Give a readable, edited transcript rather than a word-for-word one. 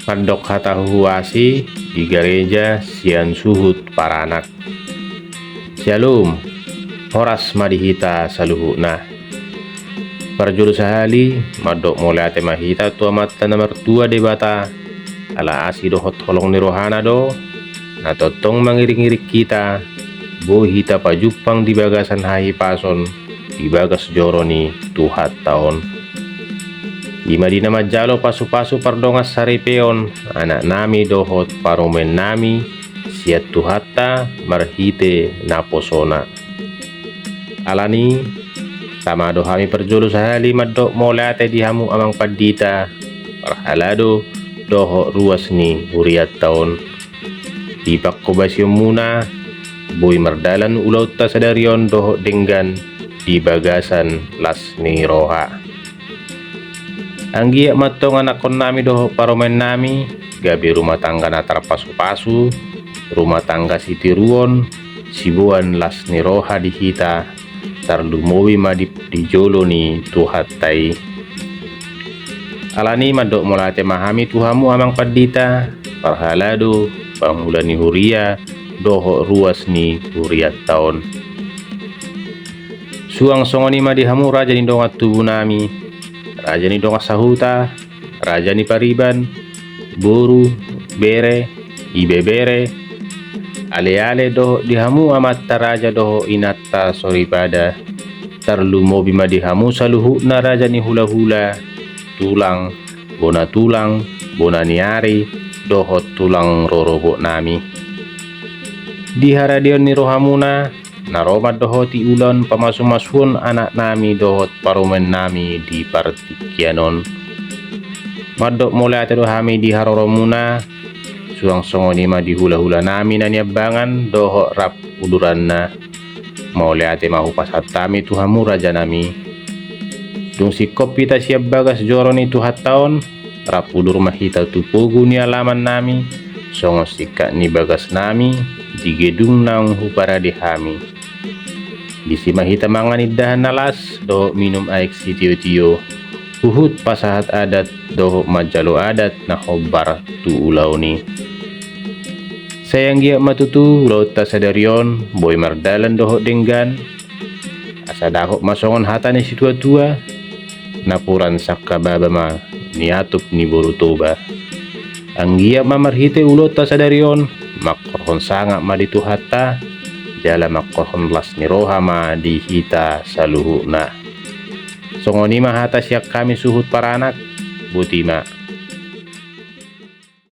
Mandok hata huasi di gereja sian suhut paranak. Shalom, horas madihita saluhuna. Parjulu sahali madok molate mahita tua mata nomor 2 debata ala asi dohot holong ni rohana do na totong mangirik-ngirik kita bo hita pajupang di bagasan hahi pason di bagas joroni tuhat tahun. Di Madinah majalo pasu-pasu pardongas saripeon anak nami dohot paromen nami siat tuhatta marhite naposona. Alani sama dohami perjulu sahali madok molate dihamu amang padita parhalado doho ruas ni huriat tahun di pakobasyo muna boy mardalan ulaut ta sadarion doho denggan di bagasan las ni roha. Anggiak matong anakon nami doho paromen nami gabi rumah tangga na tarpasu-pasu rumah tangga sitiruon sibuan las ni roha di hita tarlumowi madip di jolo ni tuhat tai. Alani madok molate mahami tuhamu amang padita parhalado pangulani huria doho ruas ni huriat tahun. Suang songoni madihamu raja ni dongat tubuh nami, raja ni dongat sahuta, raja ni pariban, boru, bere, ibebere, ale-ale doho dihamu amat raja doho inatta soripada, tarlumobi madihamu saluhu na raja ni hula-hula, tulang, bona niari, dohot tulang rorobok nami. Di haradion ni rohamuna, naromat dohoti ulon pamasu-masuon anak nami dohot paromen nami di partikianon. Madok mulai dohami di haroromuna, suang songoni ma di hula-hula nami na niabangan dohot rap uluran na. Mulai mahu pasatami tuhamu raja nami. Dung si kopi ta siap bagas joron itu hat tahun rapudur mahita tupogu ni alaman nami songo sikak ni bagas nami di gedung naung hupara di hami bisi mahita mangan idahan nalas doho minum aik si tio-tio uhut pasahat adat doho majalo adat na hobar tu ulau ni sayang giak matutu laut ta sadarion boy mardalan doho denggan asa dahok masongon hata ni si tua-tua napuran sakka baba ma niatup ni borutoba anggia mamarhite ulot ta sadarion makkorhon sanga ma dituhatta jala makkorhon las ni roha ma dihita saluhuna songoni ma hata siak kami suhut paranak butima.